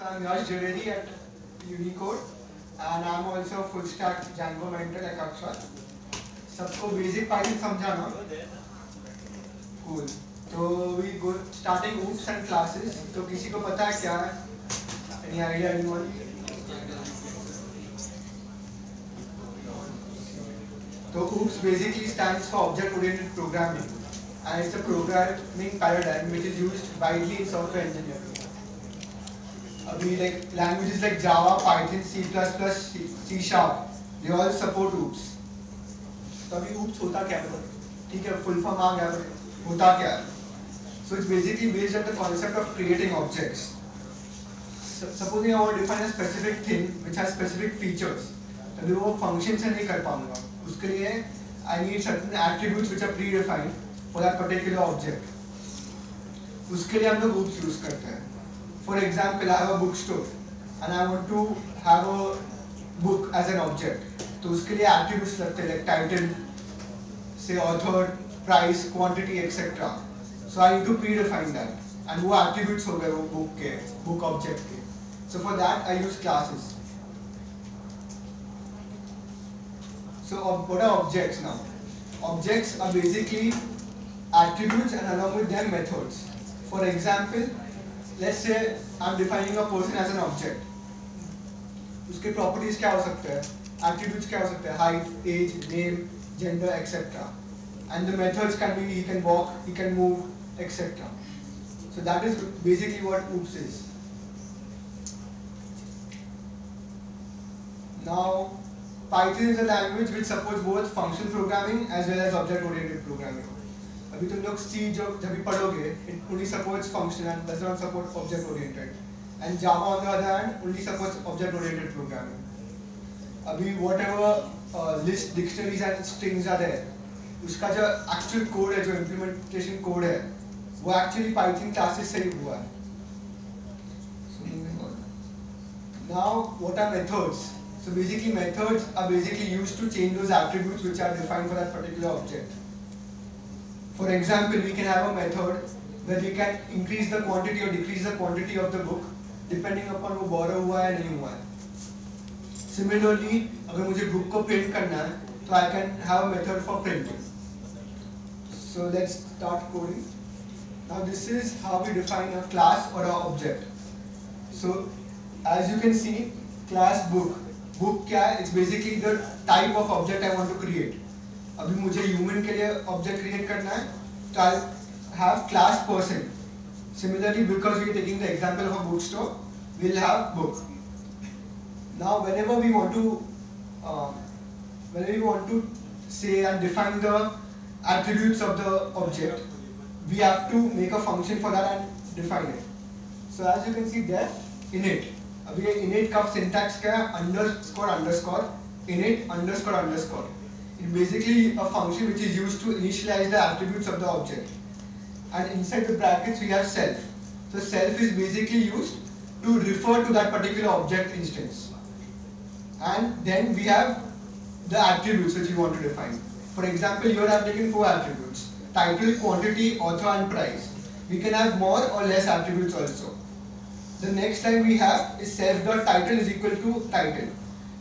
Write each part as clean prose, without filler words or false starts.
I'm Yash Javeri at Unicode and I'm also a full stack Django mentor like Akshat. सबको basic Python समझा ना? Cool. तो we go starting oops and classes. तो किसी को पता है क्या है? Any idea anyone? So OOPS basically stands for Object Oriented Programming and it's a programming paradigm which is used widely in software engineering. अभी like languages like Java, Python, C++, C Sharp, they all support OOPS. तो अभी OOPS होता क्या है? ठीक है, full form आ गया, होता क्या है? So it's basically based on the concept of creating objects. Supposing I want to define a specific thing which has specific features, तभी वो function से नहीं कर पाऊंगा. उसके लिए I need certain attributes which are predefined for that particular object. उसके लिए हम लोग OOPS use करते हैं. For example, I have a bookstore and I want to have a book as an object. तो उसके लिए attributes लगते हैं like title, say author, price, quantity, etc. So I need to predefine that. And वो attributes हो गए वो book के, book object के. So for that I use classes. So what are objects now? Objects are basically attributes and along with them methods. For example, let's say I'm defining a person as an object. उसके properties क्या हो सकते हैं? Attributes क्या हो सकते हैं? Height, age, name, gender, etc. And the methods can be he can walk, he can move, etc. So that is basically what OOPS is. Now, Python is a language which supports both function programming as well as object-oriented programming. अभी तुम लोग C जो जब भी पढ़ोगे, it only supports function and does not support object-oriented. And Java on the other hand only supports object-oriented programming. अभी whatever list, dictionaries and strings are there, उसका जो actual code है, जो implementation code है, वो actually Python classes से ही हुआ है. So moving on. Now, what are methods? So basically methods are basically used to change those attributes which are defined for that particular object. For example, we can have a method where we can increase the quantity or decrease the quantity of the book depending upon वो borrow हुआ है नहीं हुआ है. Similarly, अगर मुझे book को print करना है, तो I can have a method for printing. So let's start coding. Now this is how we define a class or an object. So as you can see, class book. Book क्या है? It's basically the type of object I want to create. अभी मुझे human के लिए object create करना है, तो I'll have class person. Similarly, because we are taking the example of a bookstore, we'll have book. Now, whenever we want to say and define the attributes of the object, we have to make a function for that and define it. So as you can see there, init. अभी ये init का syntax क्या है? __, init __. It's basically a function which is used to initialize the attributes of the object. And inside the brackets we have self. So self is basically used to refer to that particular object instance. And then we have the attributes which we want to define. For example, here I have taken 4 attributes: title, quantity, author and price. We can have more or less attributes also. The next line we have is self.title is equal to title.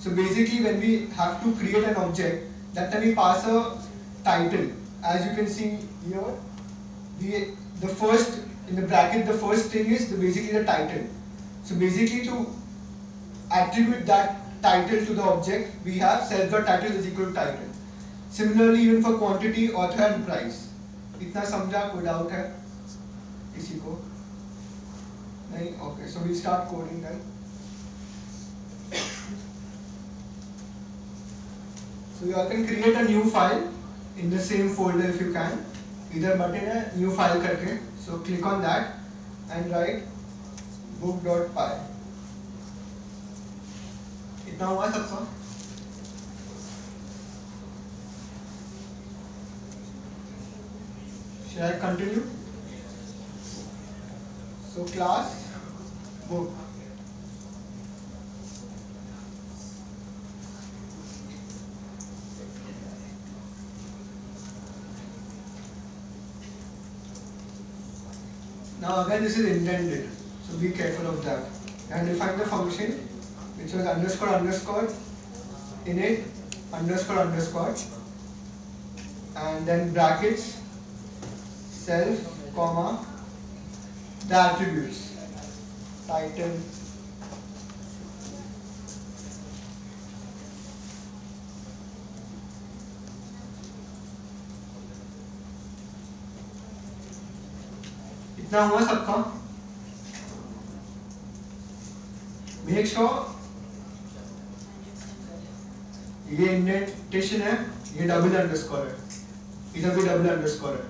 So basically when we have to create an object, that time we pass a title. As you can see here, the first in the bracket, the first thing is basically the title. So basically to attribute that title to the object, we have self.title is equal to title. Similarly, even for quantity, author and price. इतना समझा? कोई doubt है किसी को? नहीं? Okay, so we'll start coding then. So you all can create a new file in the same folder if you can. इधर button है new file करके. So click on that and write book.py. इतना हुआ सबका? Shall I continue? So class book. Now again this is intended, so be careful of that. and define the function which was underscore underscore init underscore underscore, and then brackets self comma the attributes title इतना हुआ सबका. Make sure ये indentation है, ये double underscore है, इधर भी double underscore है.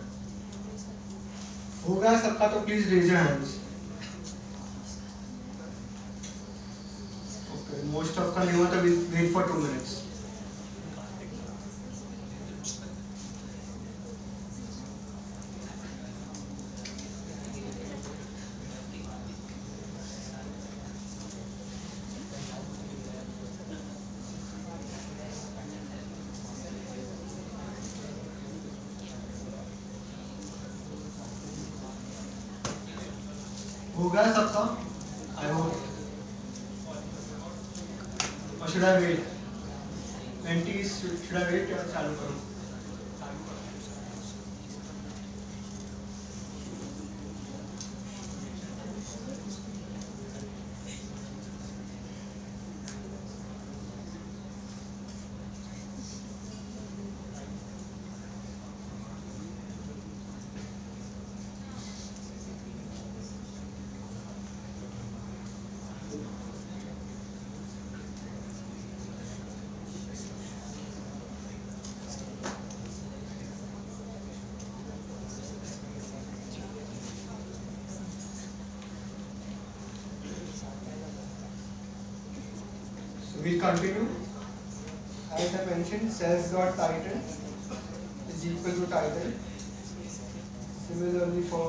होगा सबका तो please raise your hands. Okay, most of का नहीं हुआ तो वेट फॉर 2 minutes. हो गया सबका? I hope. और should I wait? 20 should I wait या चालू करूं? We'll continue. As I mentioned, self.title is equal to title. Similarly for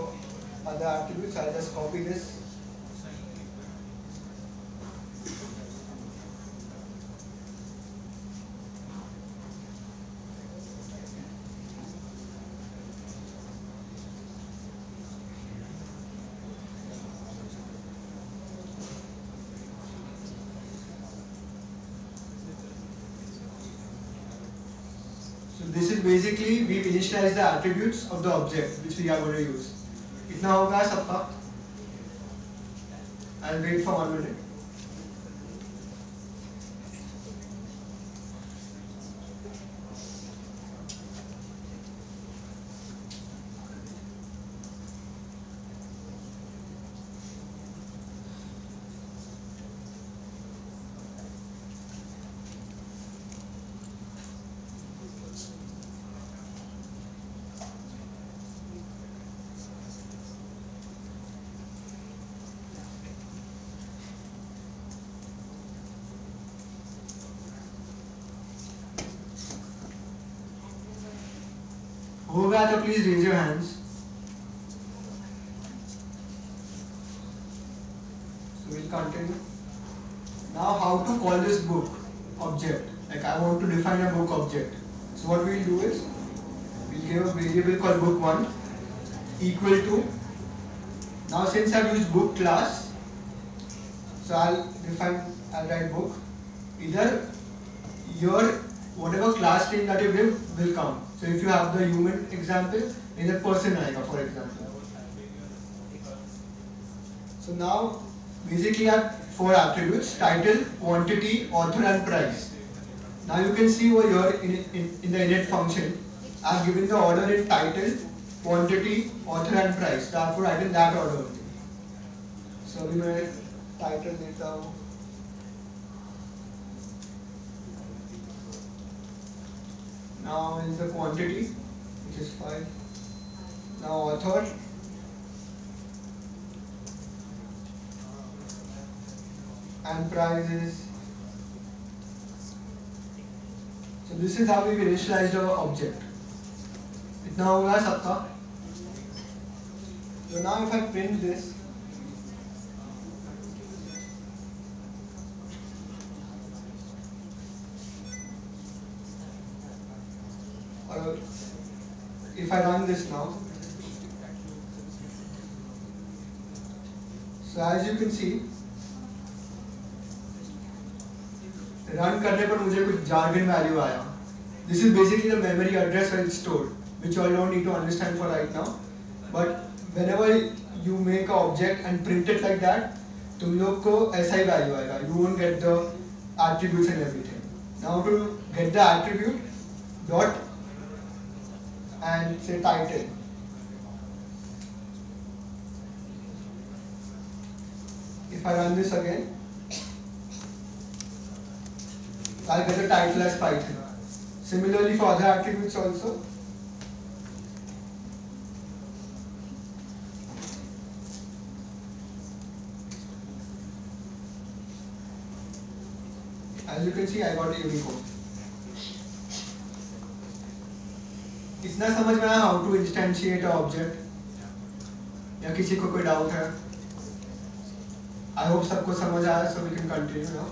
other attributes, I'll just copy this. This is basically we've initialized the attributes of the object which we are going to use. इतना होगा सबका? I'll wait for 1 minute. होगा तो please raise your hands. So we'll continue. Now how to call this book object? Like I want to define a book object. So what we'll do is we'll give a variable called book1 equal to. Now since I've used book class, so I'll write book. Either your whatever class name that you give will come. So if you have the human example, either person आएगा for example. So now basically I have 4 attributes: title, quantity, author, and price. Now you can see over here in the init function, I have given the order in title, quantity, author, and price. So I have to write in that order only. So अभी मैं title देता हूँ. Now is the quantity, which is 5. Now author, and price is. So this is how we initialized our object. इतना होगा सबका? So now if I print this, or if I run this now, so as you can see, run करने पर मुझे कुछ jargon value आया. This is basically the memory address where it's stored, which you all don't need to understand for right now. But whenever you make an object and print it like that, तुम लोग को ऐसा ही value आएगा. You won't get the attributes and everything. Now to get the attribute, dot and say title. If I run this again, I'll get the title as Python. Similarly for other attributes also. As you can see, I got a Unicode. इतना समझ में आया how to instantiate an object? या किसी को कोई doubt है? I hope सबको समझ आया, so we can continue now.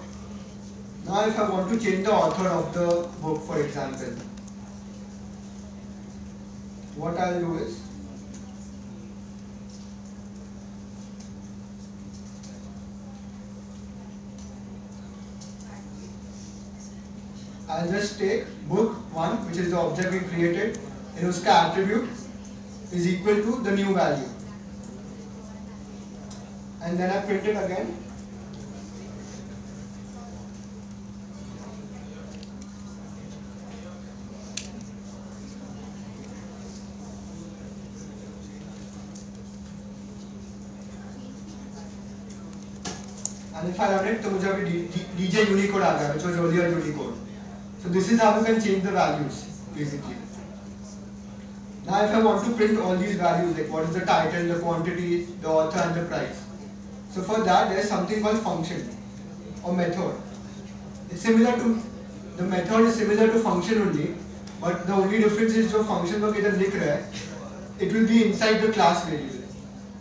Now if I want to change the author of the book, for example, what I'll do is, I'll just take book 1, which is the object we created, and उसका attribute is equal to the new value. And then I print it again. And if I run it, तो मुझे अभी DJ Unicode आ गया, which was earlier Unicode. So this is how you can change the values, basically. Now if I want to print all these values, like what is the title, the quantity, the author and the price. So for that there is something called function or method. It's similar to, the method is similar to function only, but the only difference is जो function लोग इधर लिख रहे हैं, it will be inside the class variable.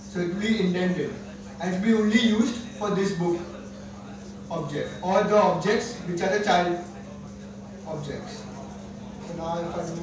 So it will be indented and it will be only used for this book object or the objects which are the child objects. So now if I do,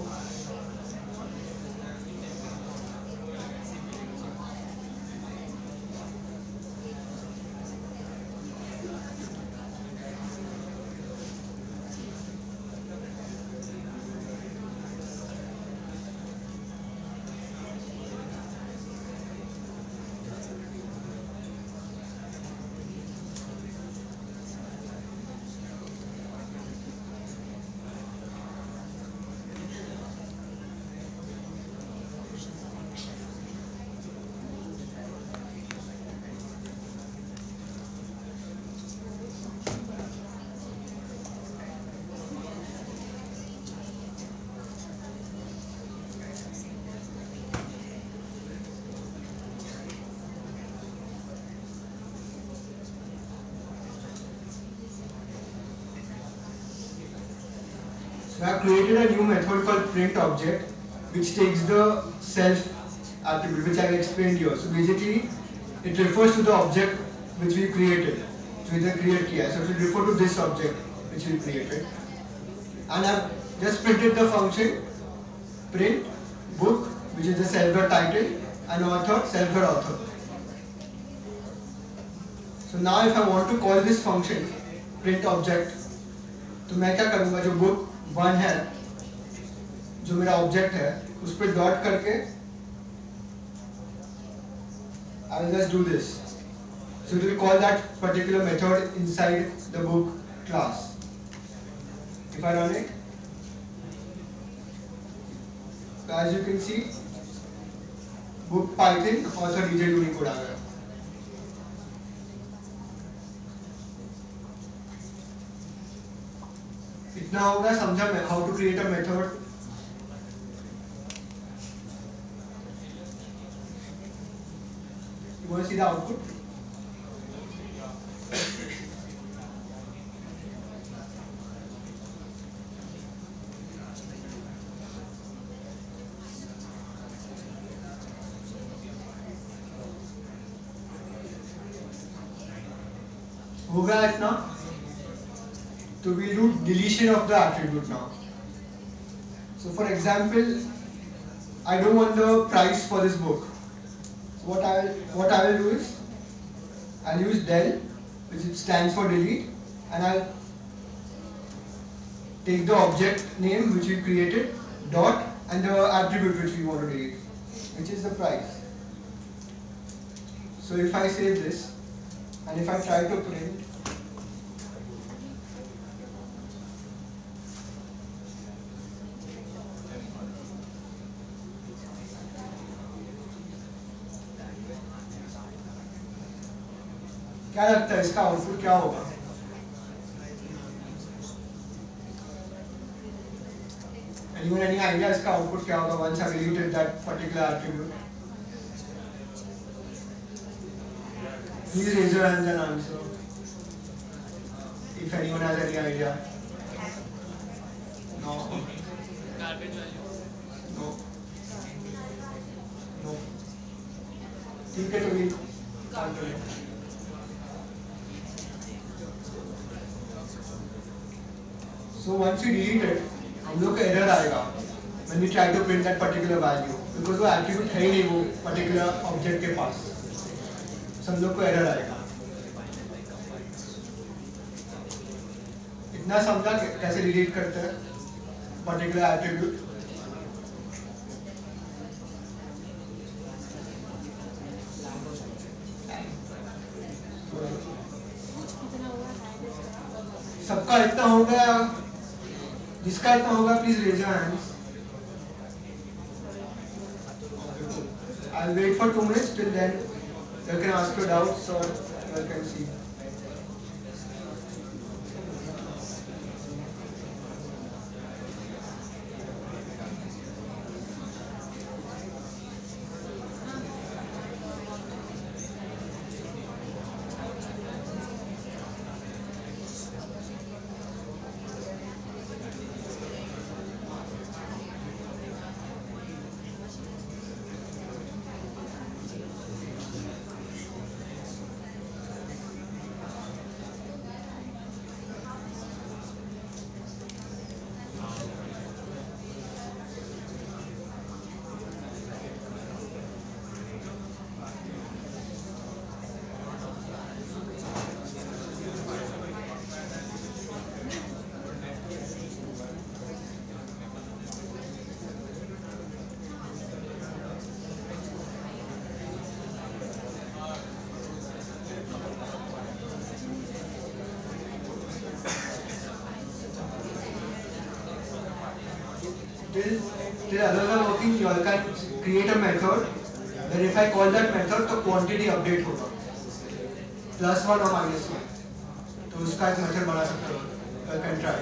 I have created a new method called print object, which takes the self attribute, which I have explained here. So basically, it refers to the object which we created. So इधर create किया है. So it will refer to this object which we created. And I have just printed the function print book, which is the self title, and author self author. So now if I want to call this function print object, तो मैं क्या करूँगा, जो book 1 है, जो मेरा object है, उस पर डॉट करके I will just do this. So it will call that particular method inside the book class. If I run it, so as you can see, book Python author DJ Unicode आ गया. इतना होगा, समझा मैं how to create a method. You want to see the output? हो गया इतना. So we'll do deletion of the attribute now. So for example, I don't want the price for this book. So what I will do is, I'll use del, which stands for delete, and I'll take the object name which we created, dot, and the attribute which we want to delete, which is the price. So if I save this, and if I try to print, क्या लगता है इसका output क्या होगा? Anyone any idea इसका output क्या होगा once I deleted that particular attribute? Please raise your hands and answer. If anyone has any idea. No. Garbage value. No. No. ठीक है तो भी calculate. So once you delete it, हम लोग का error आएगा when we try to print that particular value because वो attribute है ही नहीं वो particular object के पास. So हम लोग को error आएगा. इतना समझा कैसे delete करते हैं particular attribute. सबका इतना हो गया, जिसका इतना होगा please raise your hands. I'll wait for 2 minutes. Till then you can ask your doubts or you can see. Till others are working, you all can create a method. Then if I call that method, the quantity update होगा +1 or -1. तो उसका एक method बना सकते हो. You can try.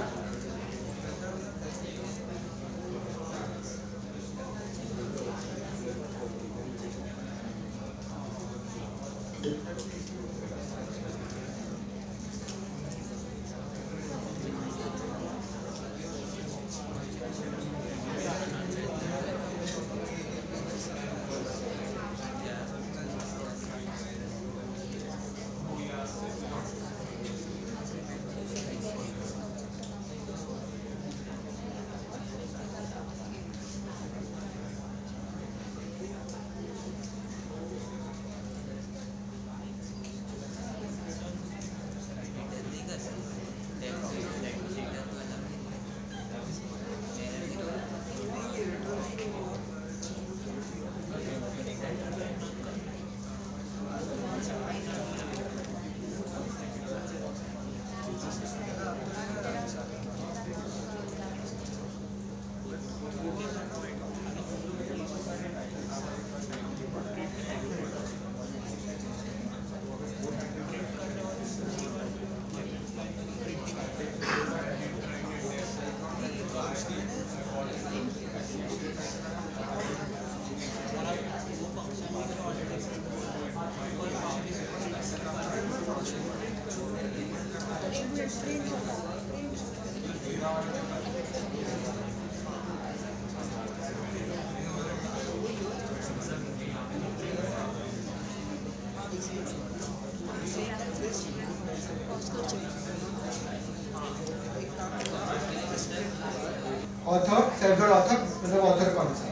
Author, self-dot author, मतलब author कौन सा?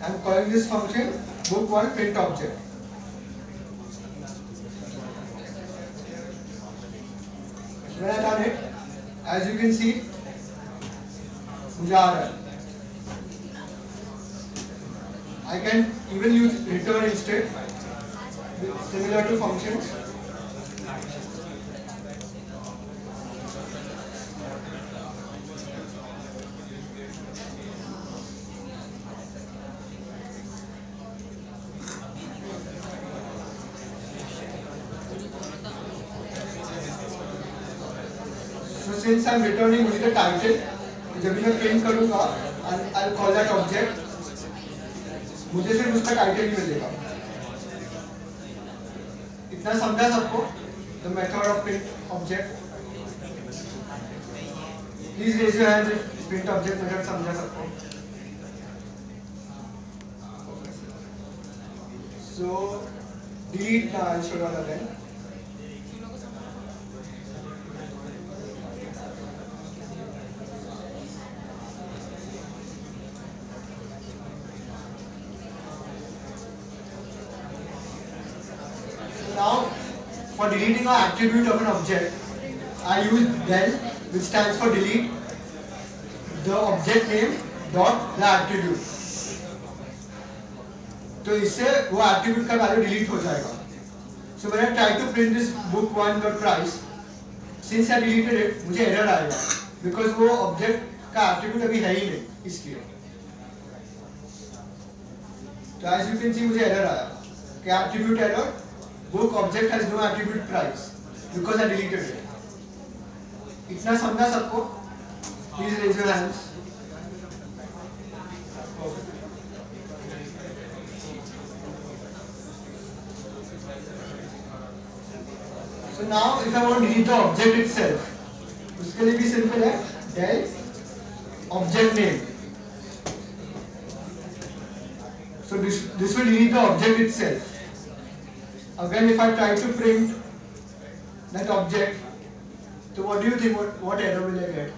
I'm calling this function book1 print object. When I done it, as you can see, मुझे आ रहा है. I can even use return instead, similar to functions. So since I am returning only the title, जब मैं print करूँगा, I'll call that object. मुझे सिर्फ उसका title ही मिलेगा. इतना समझा सबको? The method of print object. Please raise your hand if print object method समझा सबको. So delete now. I'll show you all again. Now, for deleting an attribute of an object, I use del, which stands for delete the object name dot the attribute. तो इससे वो attribute का value delete हो जाएगा. So when I try to print this book one dot price, since I deleted it, मुझे error आएगा because वो object का attribute अभी है ही नहीं, इसलिए. तो as you can see मुझे error आया कि attribute error. Book object has no attribute price because I deleted it. इतना समझा सबको? Please raise your hands. So now if I want to delete the object itself, उसके लिए भी simple है, del object name. So this will delete the object itself. Again, if I try to print that object, so what do you think? What error will I get?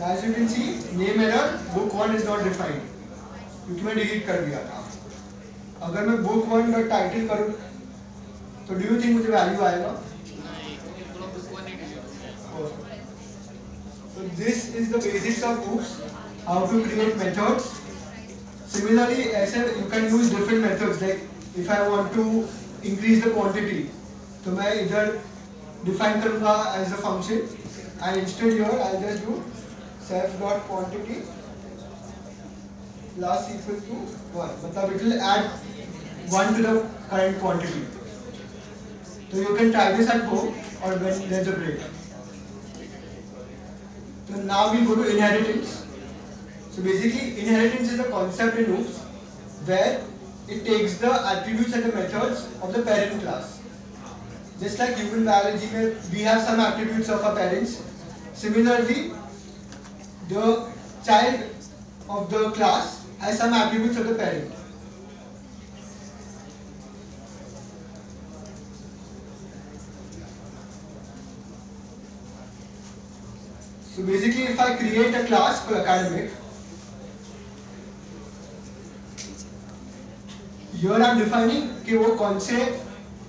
As you can see, name error, book one is not defined. क्योंकि मैं delete कर दिया था. अगर मैं book one का title करूँ, तो do you think मुझे value आएगा? So this is the basics of hooks, how to create methods. Similarly, ऐसे you can use different methods. Like if I want to increase the quantity, तो मैं इधर define करूँगा as a function, and instead here I'll just do self dot quantity plus equal to 1. मतलब it will add 1 to the current quantity. So you can try this at home or when there's a break. So now we go to inheritance. So basically inheritance is a concept in hooks where it takes the attributes and the methods of the parent class. Just like human biology, we have some attributes of our parents. Similarly, the child of the class has some attributes of the parent. So basically, if I create a class for academic, here I am defining कि वो कौन से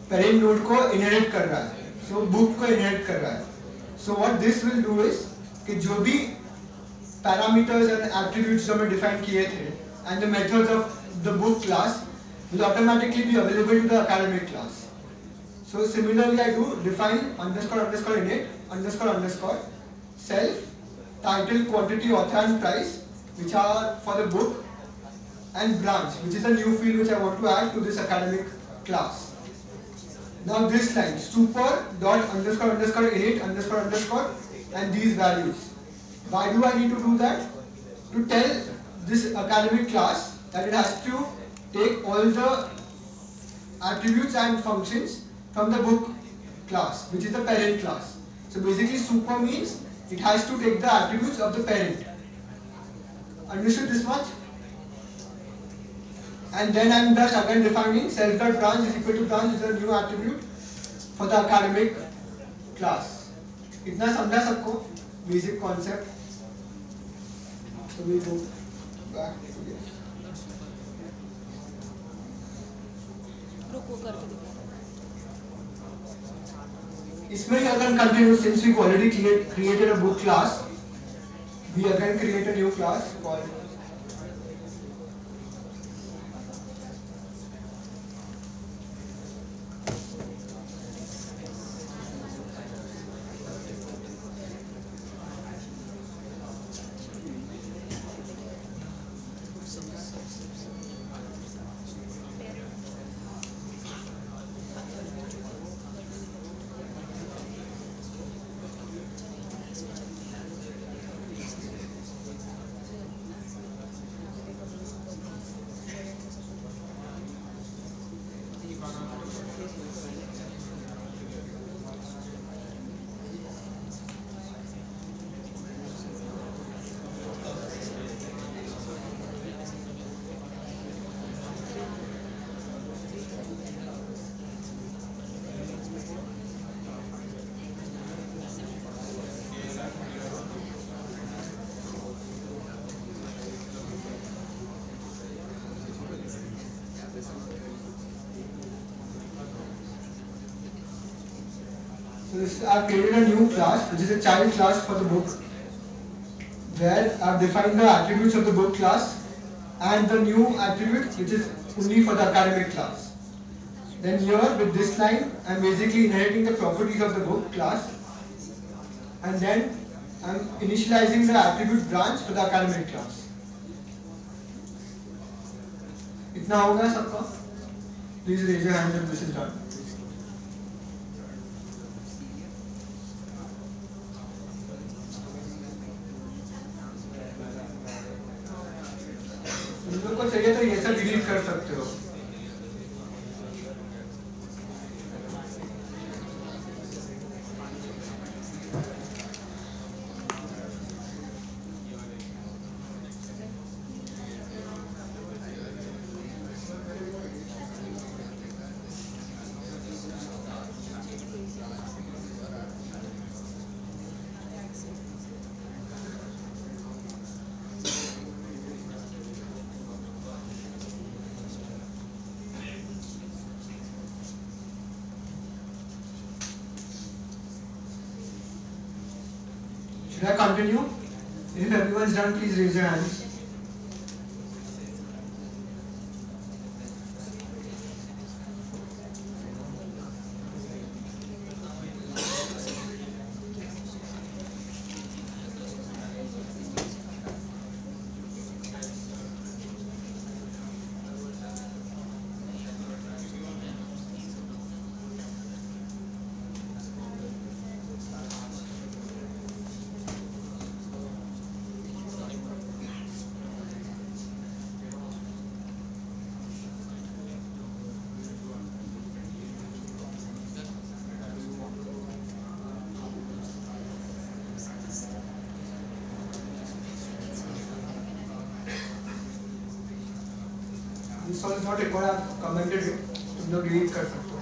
parent node को inherit कर रहा है. So book को inherit कर रहा है. So what this will do is कि जो भी parameters and attributes जो मैं define किए थे and the methods of the book class will automatically be available to the academic class. So similarly, I do define underscore underscore init underscore underscore self title quantity author and price, which are for the book, and branch, which is a new field which I want to add to this academic class. Now this line super dot underscore underscore init underscore underscore and these values. Why do I need to do that? To tell this academic class that it has to take all the attributes and functions from the book class, which is the parent class. So basically super means it has to take the attributes of the parent. Understood this much? And then I am just again defining self.branch is equal to branch is a new attribute for the academic class. इतना समझा सबको? basic concept. So we go back to this. रुको करके दिखा इसमें क्या can continue since we've already created a book class. We again create a new class called I've created a new class, which is a child class for the book, where I've defined the attributes of the book class and the new attribute, which is only for the academic class. Then here, with this line, I'm basically inheriting the properties of the book class, and then I'm initializing the attribute branch for the academic class. इतना हो गया सबका? Please raise your hand if this is done. तुम लोग को चाहिए तो ये सब डिलीट कर सकते हो. Should I continue? If everyone's done, please raise your hands. This one is not required. I've commented it. तुम लोग read कर सकते हो.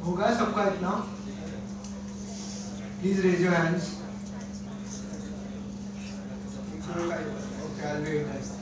होगा सबका इतना? Please raise your hands. Okay, I'll wait.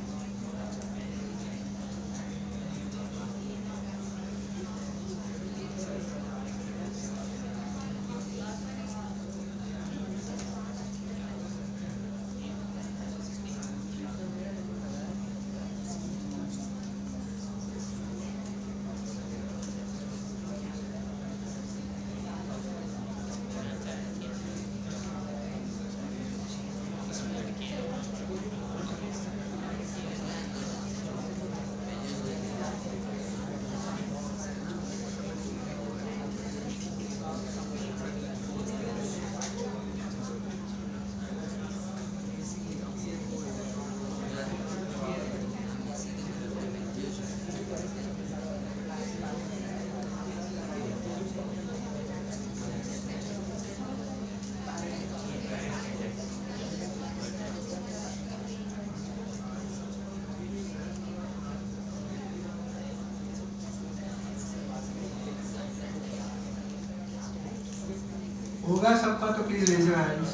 होगा सबका तो please raise your hands.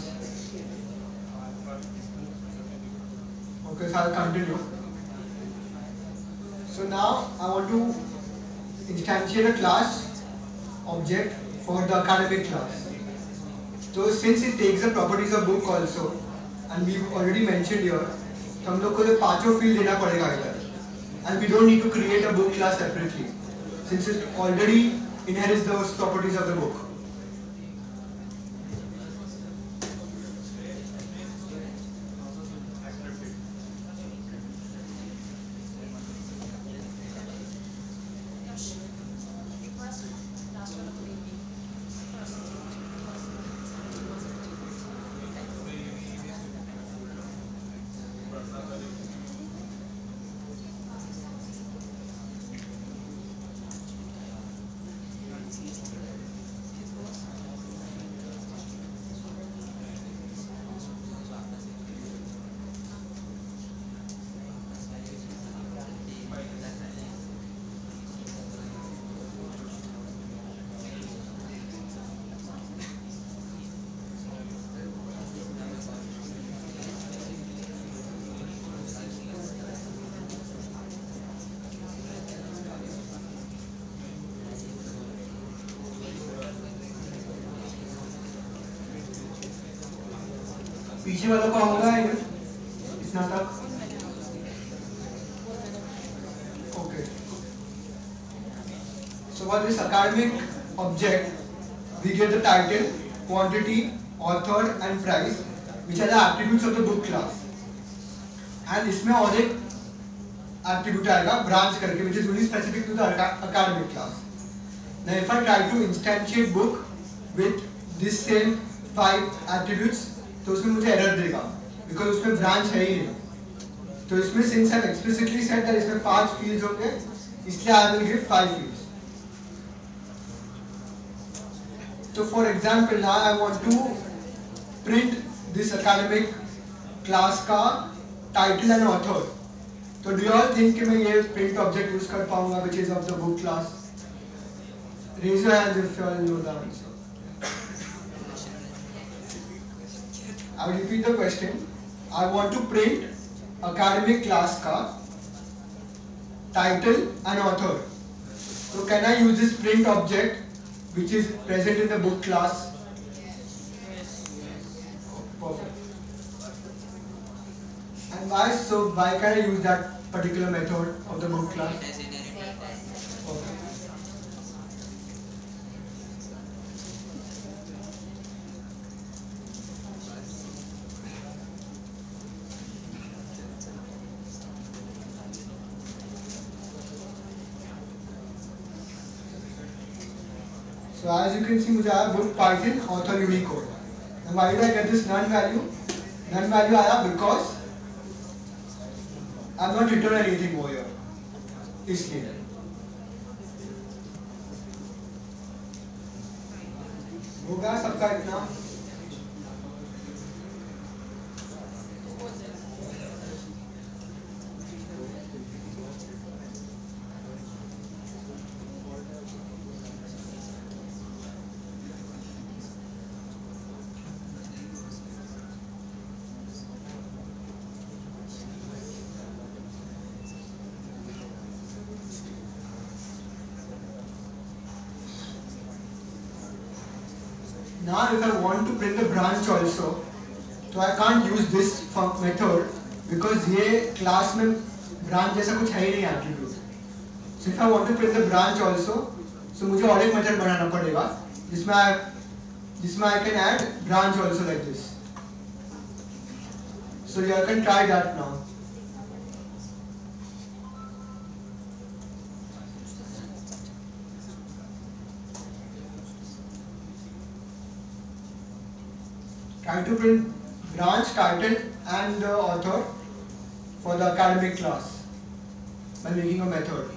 Okay, so I'll continue. So now I want to instantiate a class object for the academic class. So since it takes the properties of book also, and we've already mentioned here, तो हम लोग को ये पांचों field देना पड़ेगा इधर, and we don't need to create a book class separately, since it already inherits those properties of the book. पीछे वालों का होगा इतना तक okay. So for this academic object we get the title, quantity, author and price, which are the attributes of the book class, and इसमें और एक attribute आएगा branch करके, which is only specific to the academic class. Now if I try to instantiate book with this same 5 attributes, तो उसमें मुझे error देगा because उसमें ब्रांच है ही नहीं. तो इसमें since I explicitly said that इसमें 5 फील्ड्स होंगे, इसलिए आई विल गिव 5 फील्ड्स. तो for example now I want to print this academic class का टाइटल एंड ऑथर. तो डू यू ऑल थिंक कि मैं ये प्रिंट ऑब्जेक्ट यूज कर पाऊंगा which is of the book class? Raise your hands if you all know the answer. I will repeat the question. I want to print academic class का title and author. So can I use this print object which is present in the book class? Perfect. And why? So why can I use that particular method of the book class? Perfect. So as you can see, मुझे आया book title, author, Unicode. And why did I get this none value? None value आया because I'm not written anything over here. इसलिए. होगा सबका इतना? Now if I want to print the branch also, so I can't use this method because ये class में branch जैसा कुछ है ही नहीं attribute. So if I want to print the branch also, so मुझे और एक method बनाना पड़ेगा जिसमें I can add branch also like this. So you can try that now. Try to print branch, title and the author for the academic class by making a method.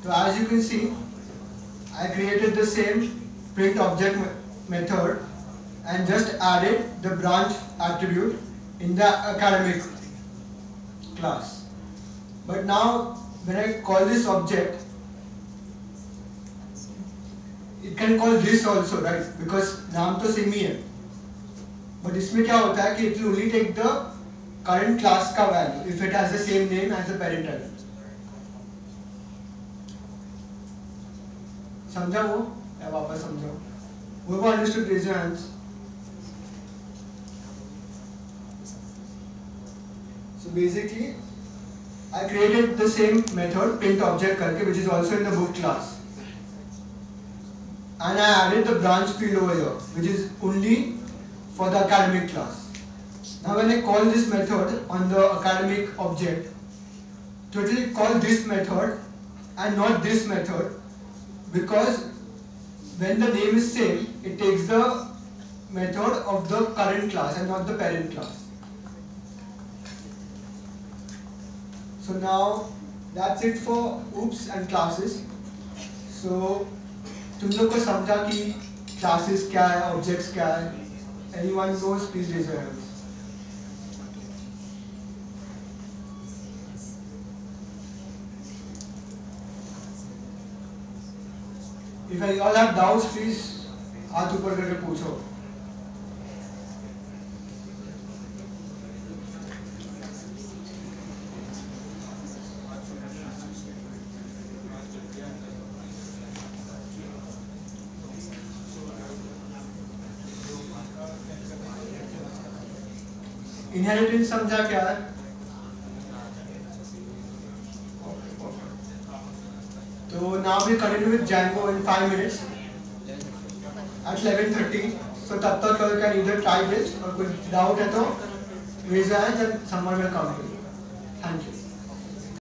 So as you can see, I created the same print object method and just added the branch attribute in the academic class. But now when I call this object, it can call this also, right? Because नाम तो same ही है. But इसमें क्या होता है कि it will only take the current class का value if it has the same name as the parent element. समझा वो? या वापस समझाओ? Whoever understood, raise your hands. So basically, I created the same method print object करके, which is also in the book class, and I added the branch field over here, which is only for the academic class. Now when I call this method on the academic object, it will call this method and not this method, because when the name is same, it takes the method of the current class and not the parent class. So now that's it for oops and classes. So तुम लोग को समझा कि classes क्या है, objects क्या है? Anyone knows, please raise your hands. If you all have doubts, please हाथ ऊपर करके पूछो. Inheritance समझा क्या है? So now we continue with Django in 5 minutes at 11:30. So तब तक you can either try this और कोई doubt है तो raise your hands and someone will come to you. Thank you.